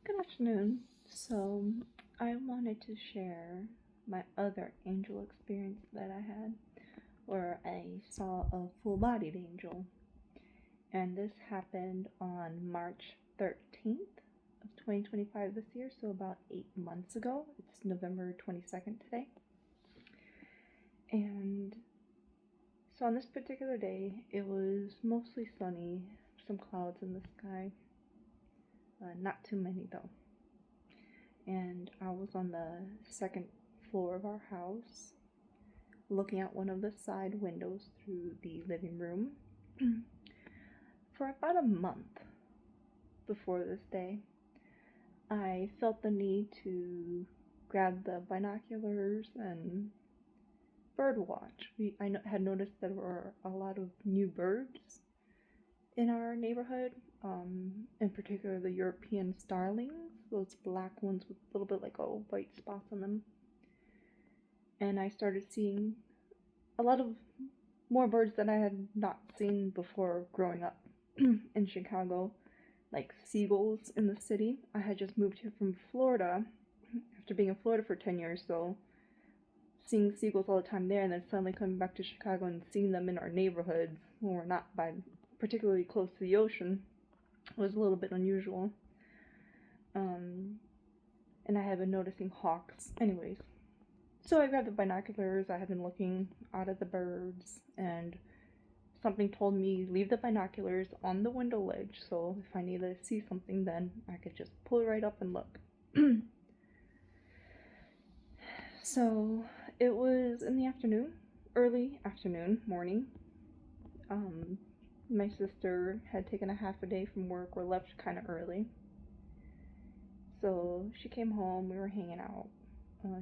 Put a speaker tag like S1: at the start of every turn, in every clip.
S1: Good afternoon. So, I wanted to share my other angel experience that I had, where I saw a full bodied angel. And this happened on March 13th of 2025 this year, so about 8 months ago. It's November 22nd today. And so, on this particular day, it was mostly sunny, some clouds in the sky. Not too many though. And I was on the second floor of our house, looking out one of the side windows through the living room for about a month before this day. I felt the need to grab the binoculars and bird watch. I had noticed there were a lot of new birds in our neighborhood, in particular the European starlings, those black ones with a little bit like white spots on them. And I started seeing a lot of more birds that I had not seen before growing up in Chicago, like seagulls in the city. I had just moved here from Florida after being in Florida for 10 years, so seeing seagulls all the time there, and then suddenly coming back to Chicago and seeing them in our neighborhoods when we're not by particularly close to the ocean was a little bit unusual. And I had been noticing hawks. Anyways, so I grabbed the binoculars. I had been looking out at the birds, and something told me leave the binoculars on the window ledge, so if I needed to see something, then I could just pull it right up and look. So it was in the afternoon, early afternoon, morning. My sister had taken a half a day from work or left kind of early. So she came home, we were hanging out.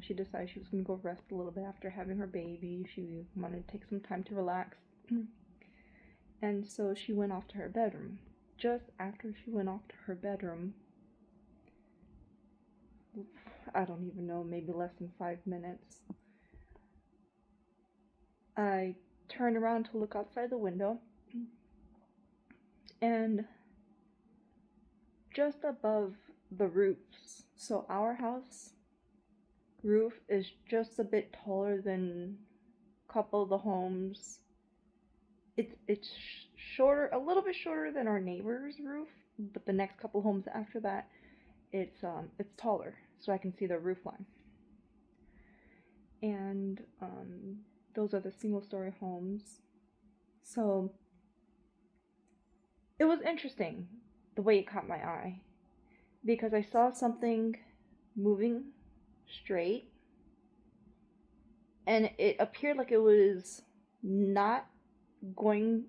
S1: She decided she was going to go rest a little bit after having her baby. She wanted to take some time to relax. And so she went off to her bedroom. Just after she went off to her bedroom, I don't even know, maybe less than 5 minutes, I turned around to look outside the window, and just above the roofs, so our house roof is just a bit taller than a couple of the homes. It's shorter, a little bit shorter than our neighbor's roof, but the next couple homes after that, it's taller, so I can see the roof line. And those are the single-story homes. So it was interesting the way it caught my eye, because I saw something moving straight, and it appeared like it was not going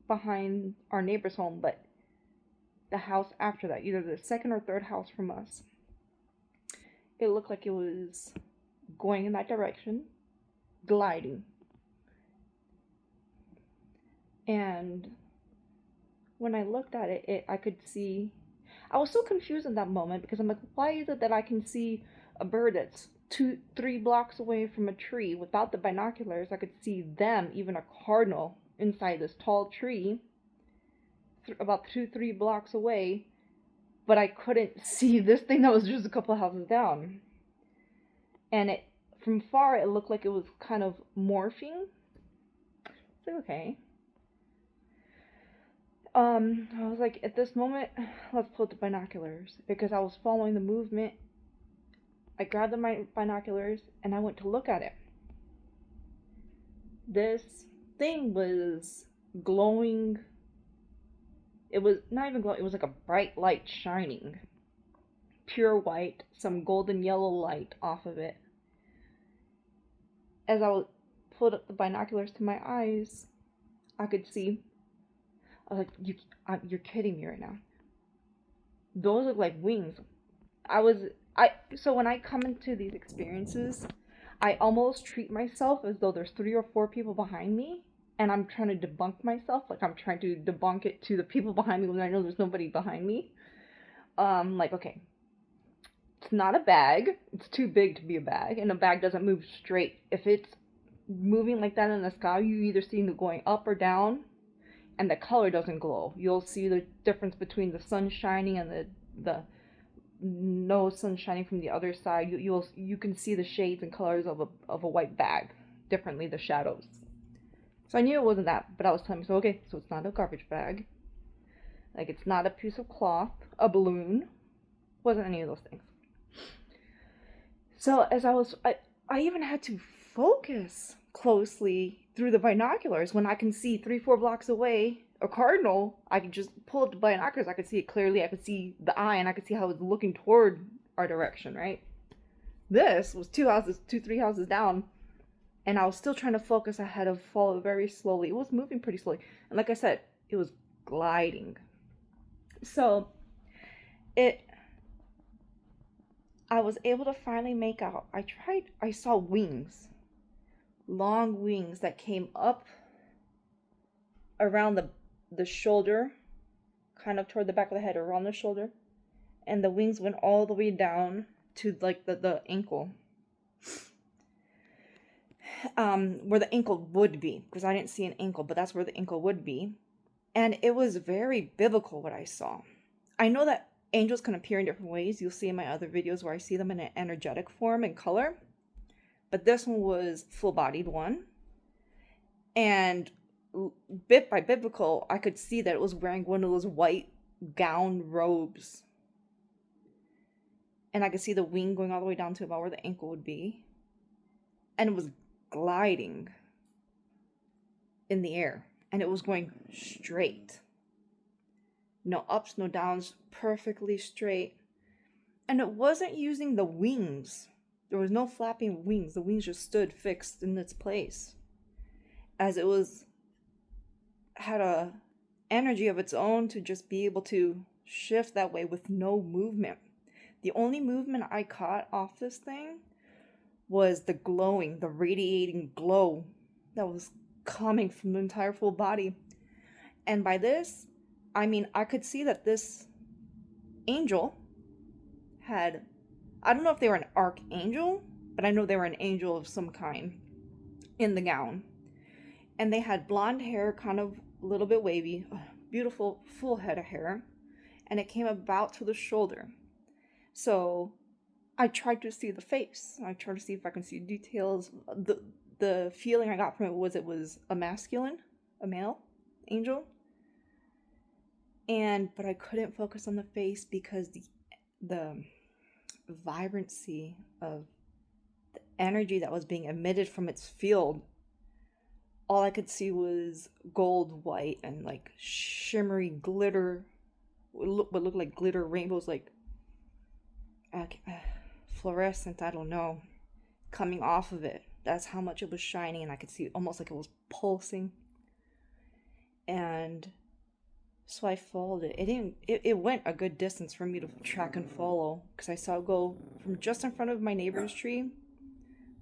S1: behind our neighbor's home, but the house after that, either the second or third house from us. It looked like it was going in that direction, gliding. And when I looked at it, I could see. I was so confused in that moment because I'm like, why is it that I can see a bird that's 2, 3 blocks away from a tree without the binoculars? I could see them, even a cardinal, inside this tall tree, about 2, 3 blocks away, but I couldn't see this thing that was just a couple of houses down. And from far, it looked like it was kind of morphing. It's like, okay. I was like, at this moment, let's pull the binoculars, because I was following the movement. I grabbed the binoculars and I went to look at it. This thing was glowing. It was not even glowing, it was like a bright light shining. Pure white, some golden yellow light off of it. As I pulled up the binoculars to my eyes, I could see. I was like, you're kidding me right now. Those look like wings. So when I come into these experiences, I almost treat myself as though there's 3 or 4 people behind me, and I'm trying to debunk myself. Like I'm trying to debunk it to the people behind me when I know there's nobody behind me. Like, okay, it's not a bag. It's too big to be a bag, and a bag doesn't move straight. If it's moving like that in the sky, you either see it going up or down, and the color doesn't glow. You'll see the difference between the sun shining and the no sun shining from the other side, you can see the shades and colors of a white bag differently, the shadows. So I knew it wasn't that, but I was telling myself, okay, so it's not a garbage bag, like it's not a piece of cloth, a balloon, wasn't any of those things. So as I even had to focus closely through the binoculars when I can see 3-4 blocks away a cardinal. I could just pull up the binoculars, I could see it clearly, I could see the eye, and I could see how it was looking toward our direction, right? This was 2, 3 houses down, and I was still trying to focus. I had to follow very slowly. It was moving pretty slowly, and like I said, it was gliding. So I was able to finally make out. I saw wings, long wings that came up around the shoulder, kind of toward the back of the head, around the shoulder, and the wings went all the way down to like the ankle, where the ankle would be, because I didn't see an ankle, but that's where the ankle would be. And it was very biblical what I saw. I know that angels can appear in different ways. You'll see in my other videos where I see them in an energetic form and color, but this one was full-bodied one, and bit by biblical, I could see that it was wearing one of those white gown robes, and I could see the wing going all the way down to about where the ankle would be, and it was gliding in the air, and it was going straight. No ups, no downs, perfectly straight. And it wasn't using the wings. There was no flapping wings. The wings just stood fixed in its place, as it had a energy of its own to just be able to shift that way with no movement. The only movement I caught off this thing was the glowing, the radiating glow that was coming from the entire full body. And by this, I mean, I could see that this angel had, I don't know if they were an archangel, but I know they were an angel of some kind in the gown. And they had blonde hair, kind of a little bit wavy, beautiful full head of hair, and it came about to the shoulder. So I tried to see the face. I tried to see if I can see details. The feeling I got from it was a masculine, a male angel. But I couldn't focus on the face because the vibrancy of the energy that was being emitted from its field, all I could see was gold, white, and like shimmery glitter, what looked like glitter rainbows, like fluorescent, I don't know, coming off of it. That's how much it was shining, and I could see almost like it was pulsing. And so I followed it. It went a good distance for me to track and follow, because I saw it go from just in front of my neighbor's tree.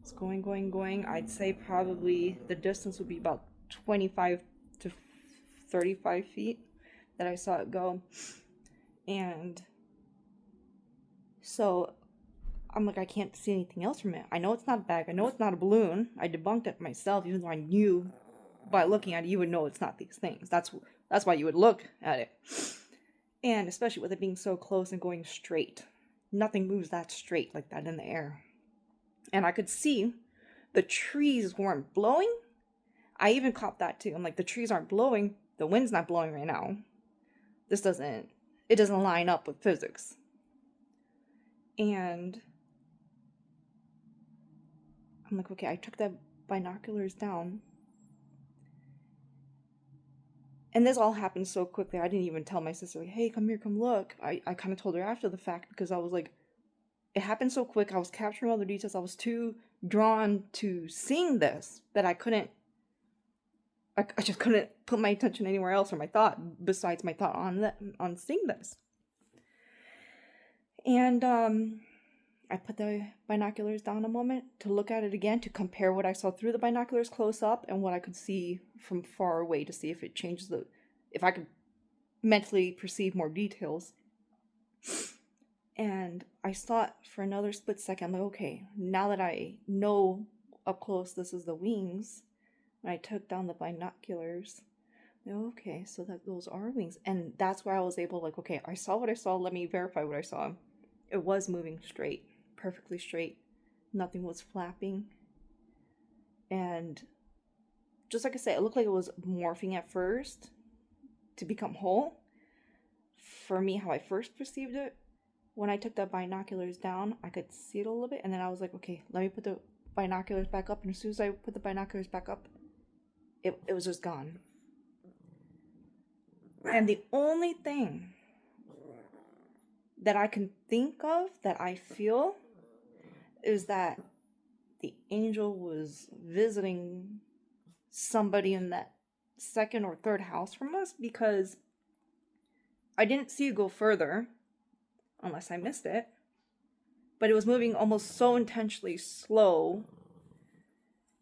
S1: It's going. I'd say probably the distance would be about 25 to 35 feet that I saw it go. And so I'm like, I can't see anything else from it. I know it's not a bag. I know it's not a balloon. I debunked it myself, even though I knew by looking at it, you would know it's not these things. That's why you would look at it. And especially with it being so close and going straight. Nothing moves that straight like that in the air. And I could see the trees weren't blowing. I even caught that too. I'm like, the trees aren't blowing. The wind's not blowing right now. It doesn't line up with physics. And I'm like, okay, I took the binoculars down. And this all happened so quickly. I didn't even tell my sister, like, hey, come here, come look. I kind of told her after the fact, because I was like, it happened so quick. I was capturing all the details. I was too drawn to seeing this that I just couldn't put my attention anywhere else, or my thought besides my thought on seeing this. And I put the binoculars down a moment to look at it again, to compare what I saw through the binoculars close up and what I could see from far away, to see if it changes if I could mentally perceive more details. And I thought for another split second, I'm like, okay, now that I know up close this is the wings, when I took down the binoculars, okay, so those are wings. And that's where I was able, like, okay, I saw what I saw, let me verify what I saw. It was moving straight, perfectly straight. Nothing was flapping. And just like I said, it looked like it was morphing at first to become whole. For me, how I first perceived it, when I took the binoculars down, I could see it a little bit, and then I was like, okay, let me put the binoculars back up. And as soon as I put the binoculars back up, it was just gone. And the only thing that I can think of that I feel is that the angel was visiting somebody in that second or third house from us, because I didn't see it go further, unless I missed it, but it was moving almost so intentionally slow,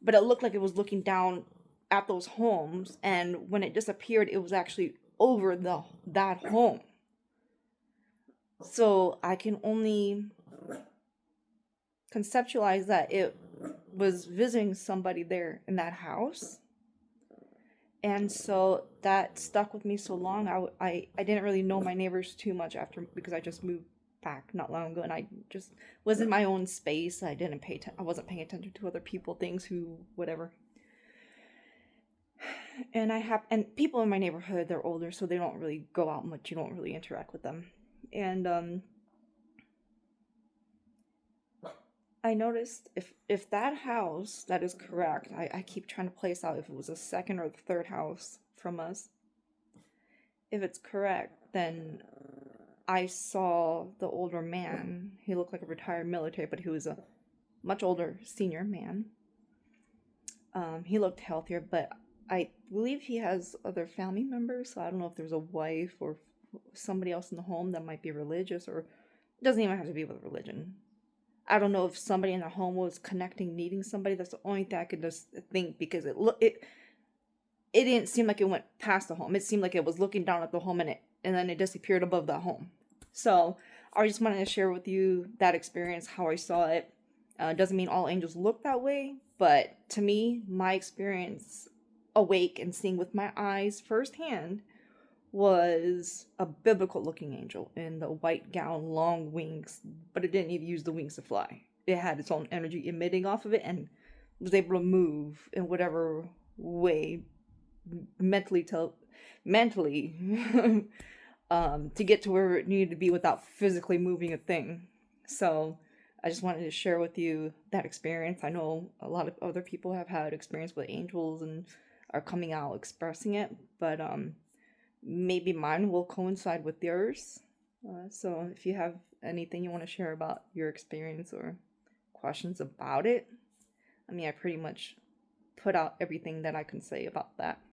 S1: but it looked like it was looking down at those homes, and when it disappeared, it was actually over that home. So I can only conceptualize that it was visiting somebody there in that house. And so that stuck with me so long. I didn't really know my neighbors too much after, because I just moved back not long ago, and I just was in my own space. I wasn't paying attention to other people, things, who, whatever. And people in my neighborhood, they're older, so they don't really go out much. You don't really interact with them. And I noticed, if that house, that is correct, I keep trying to place out if it was a second or the third house from us. If it's correct, then I saw the older man. He looked like a retired military, but he was a much older senior man. He looked healthier, but I believe he has other family members, so I don't know if there's a wife or somebody else in the home that might be religious, or it doesn't even have to be with religion. I don't know if somebody in the home was connecting, needing somebody. That's the only thing I could just think, because it didn't seem like it went past the home. It seemed like it was looking down at the home, and then it disappeared above the home. So I just wanted to share with you that experience, how I saw it. Doesn't mean all angels look that way, but to me, my experience awake and seeing with my eyes firsthand was a biblical looking angel in the white gown, long wings, but it didn't even use the wings to fly. It had its own energy emitting off of it, and was able to move in whatever way mentally to get to where it needed to be without physically moving a thing. So I just wanted to share with you that experience. I know a lot of other people have had experience with angels and are coming out expressing it, but maybe mine will coincide with yours. So if you have anything you want to share about your experience or questions about it, I mean, I pretty much put out everything that I can say about that.